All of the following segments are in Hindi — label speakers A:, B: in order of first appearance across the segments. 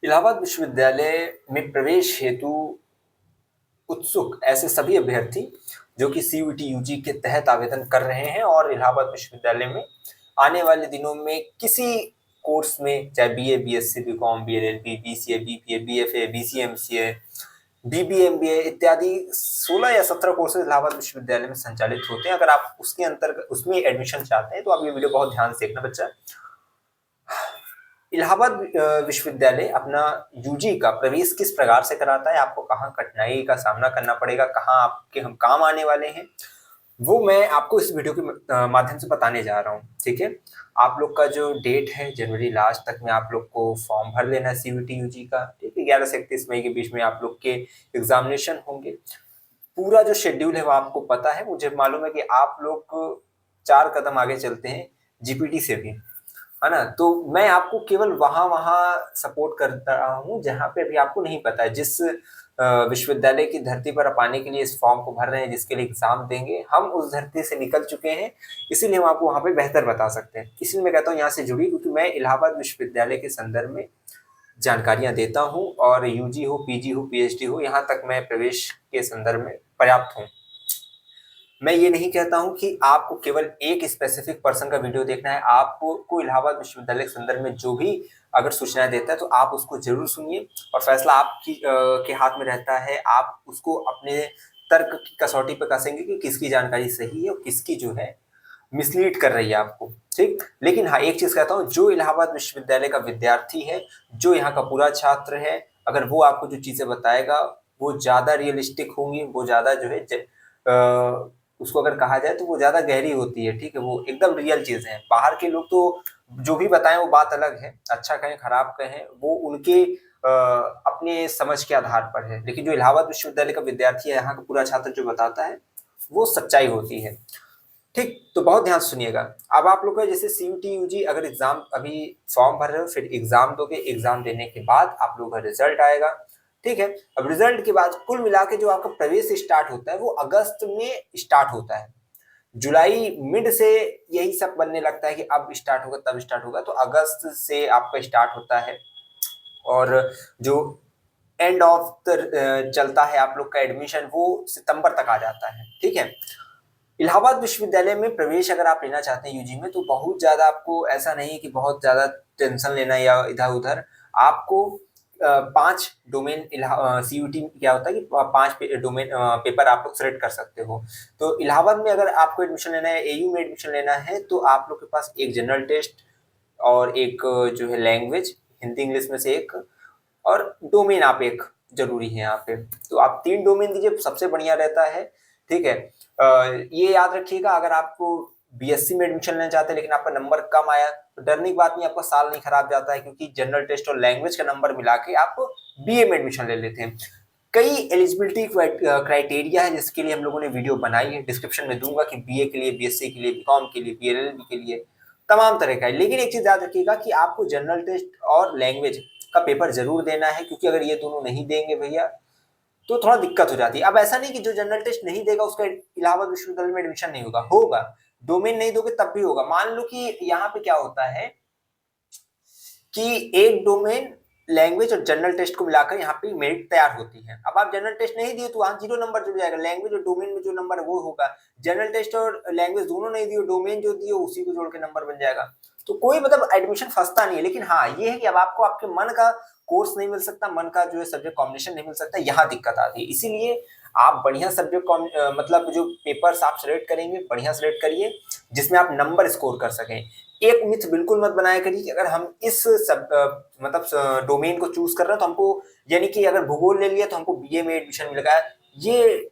A: इलाहाबाद विश्वविद्यालय में प्रवेश हेतु उत्सुक ऐसे सभी अभ्यर्थी जो कि सीयूईटी यूजी के तहत आवेदन कर रहे हैं और इलाहाबाद विश्वविद्यालय में आने वाले दिनों में किसी कोर्स में, चाहे BA, BSc, BCom, BLLB, BCA, BPA, BFA, BCMCA, BBMBA इत्यादि 16 या 17 कोर्सेज इलाहाबाद विश्वविद्यालय में संचालित होते हैं। अगर आप उसके अंतर्गत उसमें एडमिशन चाहते हैं तो आप ये वीडियो बहुत ध्यान से देखना बच्चा। इलाहाबाद विश्वविद्यालय अपना यूजी का प्रवेश किस प्रकार से कराता है, आपको कहाँ कठिनाई का सामना करना पड़ेगा, कहाँ आपके हम काम आने वाले हैं, वो मैं आपको इस वीडियो के माध्यम से बताने जा रहा हूँ। ठीक है, आप लोग का जो डेट है जनवरी लास्ट तक में आप लोग को फॉर्म भर लेना है सीयूईटी यूजी का। ठीक है, 11 से 31 मई के बीच में आप लोग के एग्जामिनेशन होंगे। पूरा जो शेड्यूल है वो आपको पता है। मुझे मालूम है कि आप लोग 4 कदम आगे चलते हैं जीपीटी से भी, है ना। तो मैं आपको केवल वहां सपोर्ट करता हूँ जहां पे अभी आपको नहीं पता है। जिस विश्वविद्यालय की धरती पर आप आने के लिए इस फॉर्म को भर रहे हैं, जिसके लिए एग्जाम देंगे, हम उस धरती से निकल चुके हैं, इसीलिए हम आपको वहां पे बेहतर बता सकते हैं। इसलिए मैं कहता हूँ यहाँ से जुड़ी, क्योंकि मैं इलाहाबाद विश्वविद्यालय के संदर्भ में जानकारियां देता हूँ और यूजी हो, पीजी हो, पीएचडी हो, यहाँ तक मैं प्रवेश के संदर्भ में पर्याप्त हूँ। मैं ये नहीं कहता हूं कि आपको केवल एक स्पेसिफिक पर्सन का वीडियो देखना है। आपको इलाहाबाद विश्वविद्यालय के संदर्भ में जो भी अगर सूचनाएं देता है तो आप उसको जरूर सुनिए, और फैसला आपकी के हाथ में रहता है। आप उसको अपने तर्क की कसौटी पर कसेंगे कि किसकी जानकारी सही है और किसकी जो है मिसलीड कर रही है आपको। ठीक, लेकिन हाँ, एक चीज कहता हूँ, जो इलाहाबाद विश्वविद्यालय का विद्यार्थी है, जो यहाँ का पूरा छात्र है, अगर वो आपको जो चीजें बताएगा वो ज्यादा रियलिस्टिक होंगी, वो ज्यादा जो है उसको अगर कहा जाए तो वो ज्यादा गहरी होती है। ठीक है, वो एकदम रियल चीजें हैं। बाहर के लोग तो जो भी बताएं वो बात अलग है, अच्छा कहें खराब कहें, वो उनके अपने समझ के आधार पर है। लेकिन जो इलाहाबाद विश्वविद्यालय का विद्यार्थी है, यहाँ का पूरा छात्र जो बताता है वो सच्चाई होती है। ठीक, तो बहुत ध्यान सुनिएगा। अब आप लोग का जैसे सीयूटी यूजी अगर एग्जाम अभी फॉर्म भर रहे हो, फिर एग्जाम दोगे, एग्जाम देने के बाद आप लोग का रिजल्ट आएगा। ठीक है, अब रिजल्ट के बाद कुल मिला के जो आपका प्रवेश स्टार्ट होता है वो अगस्त में स्टार्ट होता है। जुलाई मिड से यही सब बनने लगता है कि अब स्टार्ट होगा, तब स्टार्ट होगा, तो अगस्त से आपका स्टार्ट होता है। और जो एंड ऑफ द चलता है आप लोग का एडमिशन, वो सितंबर तक आ जाता है। ठीक है, इलाहाबाद विश्वविद्यालय में प्रवेश अगर आप लेना चाहते हैं यूजी में, तो बहुत ज्यादा आपको ऐसा नहीं कि बहुत ज्यादा टेंशन लेना या इधर उधर। आपको 5 डोमेन सीयूटी क्या होता है कि 5 डोमेन पेपर आप लोग सेलेक्ट कर सकते हो। तो इलाहाबाद में अगर आपको एडमिशन लेना है, एयू में एडमिशन लेना है, तो आप लोग के पास एक जनरल टेस्ट और एक जो है लैंग्वेज, हिंदी इंग्लिश में से एक, और डोमेन आप एक जरूरी है यहाँ पे। तो आप 3 डोमेन दीजिए, सबसे बढ़िया रहता है। ठीक है, ये याद रखिएगा, अगर आपको बीएससी में एडमिशन लेना चाहते हैं लेकिन आपका नंबर कम आया तो डरने की बात नहीं, आपका साल नहीं खराब जाता है, क्योंकि जनरल टेस्ट और लैंग्वेज का नंबर मिला के आप बीए में एडमिशन ले लेते हैं। कई एलिजिबिलिटी क्राइटेरिया है जिसके लिए हम लोगों ने वीडियो बनाई है, डिस्क्रिप्शन में दूंगा, कि बीए के लिए, बीएससी के लिए, बीकॉम के लिए, बीएलएलबी के लिए, तमाम तरह का है। लेकिन एक चीज याद रखिएगा कि आपको जनरल टेस्ट और लैंग्वेज का पेपर जरूर देना है, क्योंकि अगर ये दोनों नहीं देंगे भैया तो थोड़ा दिक्कत हो जाती है। अब ऐसा नहीं कि जो जनरल टेस्ट नहीं देगा उसका इलाहाबाद विश्वविद्यालय में एडमिशन नहीं होगा, होगा। डोमेन नहीं दोगे तब भी होगा। मान लो कि यहाँ पे क्या होता है कि एक डोमेन, लैंग्वेज और जनरल टेस्ट को मिलाकर यहाँ पे मेरिट तैयार होती है। अब आप जनरल टेस्ट नहीं दिए तो वहां 0 नंबर जुड़ जाएगा, लैंग्वेज और डोमेन में जो नंबर है वो होगा। जनरल टेस्ट और लैंग्वेज दोनों नहीं दिए, डोमेन जो दिए उसी को जोड़ के नंबर बन जाएगा। तो कोई मतलब एडमिशन फंसता नहीं है। लेकिन हाँ, ये है कि अब आपको आपके मन का कोर्स नहीं मिल सकता, मन का जो है सब्जेक्ट कॉम्बिनेशन नहीं मिल सकता, यहाँ दिक्कत आती है। इसीलिए आप बढ़िया सब्जेक्ट मतलब जो पेपर्स आप सिलेक्ट करेंगे, बढ़िया सिलेक्ट करिए जिसमें आप नंबर स्कोर कर सकें। एक मिथ बिल्कुल मत बनाया करिए कि अगर हम इस मतलब डोमेन को चूज कर रहे हैं तो हमको, यानी कि अगर भूगोल ले लिया तो हमको बीए में एडमिशन मिलेगा। ये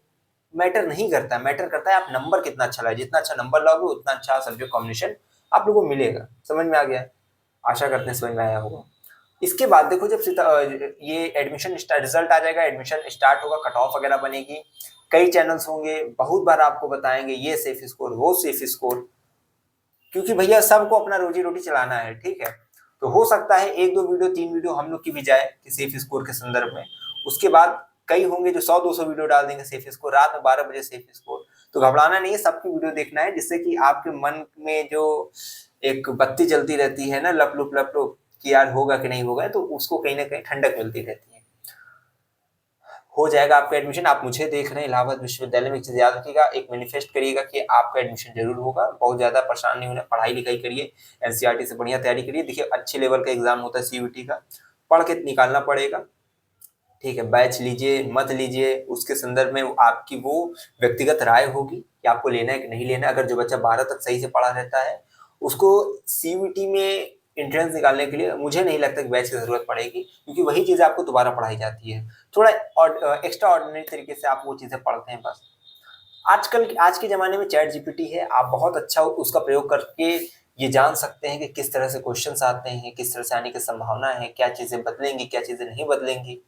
A: मैटर नहीं करता, मैटर करता है आप नंबर कितना अच्छा लाए। जितना अच्छा नंबर लाओगे उतना अच्छा सब्जेक्ट कॉम्बिनेशन आप लोगों को मिलेगा। समझ में आ गया? आशा करते हैं समझ में आया होगा। इसके बाद देखो, जब ये एडमिशन रिजल्ट आ जाएगा, एडमिशन स्टार्ट होगा, कट ऑफ वगैरह बनेगी, कई चैनल्स होंगे, बहुत बार आपको बताएंगे ये सेफ स्कोर, वो सेफ स्कोर, क्योंकि भैया सबको अपना रोजी रोटी चलाना है। ठीक है, तो हो सकता है 1-2 वीडियो, 3 वीडियो हम लोग की भी जाए कि सेफ स्कोर के संदर्भ में। उसके बाद कई होंगे जो 100-200 वीडियो डाल देंगे सेफ स्कोर, रात में 12 बजे सेफ स्कोर। तो घबराना नहीं है, सबकी वीडियो देखना है, जिससे कि आपके मन में जो एक बत्ती जलती रहती है ना, लप लुप कि यार होगा कि नहीं होगा, तो उसको कहीं ना कहीं ठंडक मिलती रहती है। हो जाएगा आपका एडमिशन। आप मुझे देख रहे हैं इलाहाबाद विश्वविद्यालय में, एक चीज याद रखिएगा, एक मैनिफेस्ट करिएगा कि आपका एडमिशन जरूर होगा। बहुत ज्यादा परेशान नहीं होना, पढ़ाई लिखाई करिए, एनसीईआरटी से बढ़िया तैयारी करिए। देखिए अच्छे लेवल का एग्जाम होता है सीयूईटी का, पढ़ के निकालना पड़ेगा। ठीक है, बैच लीजिए मत लीजिए, उसके संदर्भ में आपकी वो व्यक्तिगत राय होगी कि आपको लेना है कि नहीं लेना। अगर जो बच्चा 12 तक सही से पढ़ा रहता है, उसको सीयूईटी में एंट्रेंस निकालने के लिए मुझे नहीं लगता कि बैच की जरूरत पड़ेगी, क्योंकि वही चीजें आपको दोबारा पढ़ाई जाती है। थोड़ा एक्स्ट्रा ऑर्डिनरी तरीके से आप वो चीजें पढ़ते हैं बस। आजकल आज के ज़माने में चैट जीपीटी है, आप बहुत अच्छा उसका प्रयोग करके ये जान सकते हैं कि किस तरह से क्वेश्चंस आते हैं, किस तरह से आने की संभावना है, क्या चीज़ें बदलेंगी, क्या चीज़ें नहीं बदलेंगी।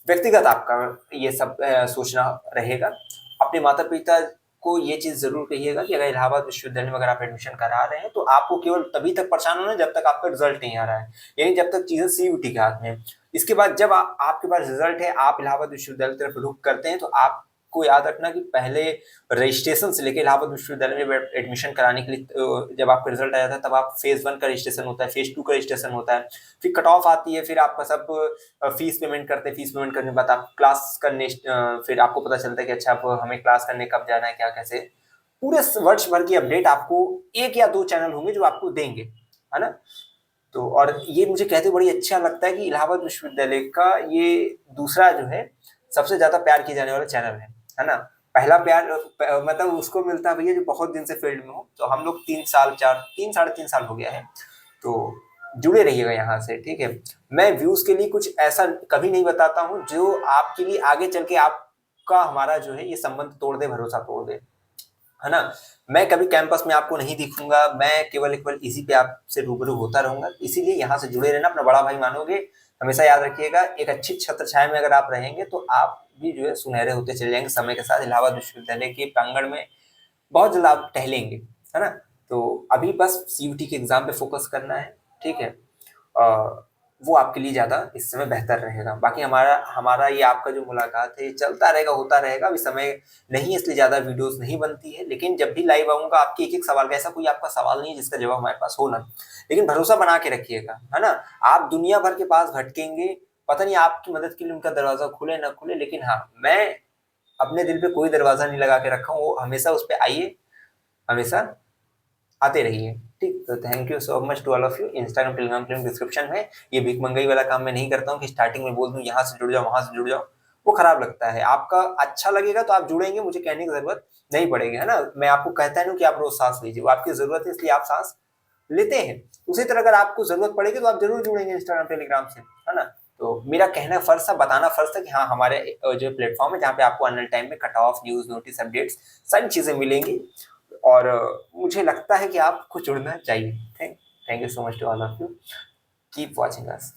A: व्यक्तिगत आपका ये सब सोचना रहेगा। अपने माता-पिता को ये चीज़ ज़रूर कहिएगा कि अगर इलाहाबाद विश्वविद्यालय में अगर आप एडमिशन करा रहे हैं, तो आपको केवल तभी तक परेशान होना है जब तक आपका रिजल्ट नहीं आ रहा है, यानी जब तक चीज़ें सीयूईटी के हाथ में है। इसके बाद जब आपके पास रिजल्ट है, आप इलाहाबाद विश्वविद्यालय की तरफ रुख करते हैं, तो आपको याद रखना कि पहले रजिस्ट्रेशन से लेके इलाहाबाद विश्वविद्यालय में एडमिशन कराने के लिए जब आपका रिजल्ट आ जाता है, तब आप फेज 1 का रजिस्ट्रेशन होता है, फेज 2 का रजिस्ट्रेशन होता है, फिर कट ऑफ आती है, फिर आपका सब फीस पेमेंट करते हैं। फीस पेमेंट करने के बाद आप क्लास करने फिर आपको पता चलता है कि अच्छा अब हमें क्लास करने कब जाना है, क्या कैसे। पूरे वर्ष भर की अपडेट आपको 1 या 2 चैनल होंगे जो आपको देंगे, है ना। तो और ये मुझे कहते बड़ी अच्छा लगता है कि इलाहाबाद विश्वविद्यालय का ये दूसरा जो है सबसे ज्यादा प्यार किया जाने वाला चैनल है ना। पहला प्यार मतलब उसको मिलता है भैया जो बहुत दिन से फील्ड में हो। तो हम लोग 3 साढ़े 3 साल हो गया है, तो जुड़े रहिएगा यहाँ से, ठीक है। मैं व्यूज के लिए कुछ ऐसा कभी नहीं बताता हूँ जो आपके लिए आगे चल के आपका हमारा जो है ये संबंध तोड़ दे, भरोसा तोड़ दे, है ना। मैं कभी कैंपस में आपको नहीं दिखूंगा, मैं केवल इसी पे आपसे रूबरू होता रहूंगा। इसीलिए यहाँ से जुड़े रहना, अपना बड़ा भाई मानोगे। हमेशा याद रखिएगा, एक अच्छी छत्र छाया में अगर आप रहेंगे तो आप भी जो है सुनहरे होते चले जाएंगे समय के साथ। इलाहाबाद विश्वविद्यालय के प्रांगण में बहुत जल्द आप टहलेंगे, है ना। तो अभी बस सीयूटी के एग्जाम पे फोकस करना है, ठीक है। वो आपके लिए ज्यादा इस समय बेहतर रहेगा। बाकी हमारा हमारा ये आपका जो मुलाकात है चलता रहेगा, होता रहेगा। अभी समय नहीं है इसलिए ज्यादा वीडियोस नहीं बनती है, लेकिन जब भी लाइव आऊंगा आपके एक एक सवाल का, ऐसा कोई आपका सवाल नहीं है जिसका जवाब हमारे पास हो ना, लेकिन भरोसा बना के रखिएगा, है ना। आप दुनिया भर के पास भटकेंगे, पता नहीं आपकी मदद के लिए उनका दरवाजा खुले ना खुले, लेकिन हाँ, मैं अपने दिल पे कोई दरवाजा नहीं लगा के रखा हूँ। वो हमेशा उस पर आइए, हमेशा आते रहिए, ठीक। तो thank you so much to all of you. Instagram Telegram link description में। ये भीख मंगई वाला काम मैं नहीं करता हूँ कि स्टार्टिंग में बोल दूं यहाँ से जुड़ जाओ वहां से जुड़ जाओ, वो खराब लगता है। आपका अच्छा लगेगा तो आप जुड़ेंगे, मुझे कहने की जरूरत नहीं पड़ेगी, है ना। मैं आपको कहता नहीं कि आप रोज सांस लीजिए, वो आपकी जरूरत है इसलिए आप सांस लेते हैं। उसी तरह अगर आपको जरूरत पड़ेगी तो आप जरूर जुड़ेंगे इंस्टाग्राम टेलीग्राम से, है ना। तो मेरा कहना फर्ज था, बताना फर्ज था कि हाँ हमारे जो प्लेटफॉर्म है जहाँ पे आपको आने टाइम में cut off, news, notice, updates सारी चीजें मिलेंगी। और मुझे लगता है कि आपको जुड़ना चाहिए। Thank you so much to all of you. Keep watching us.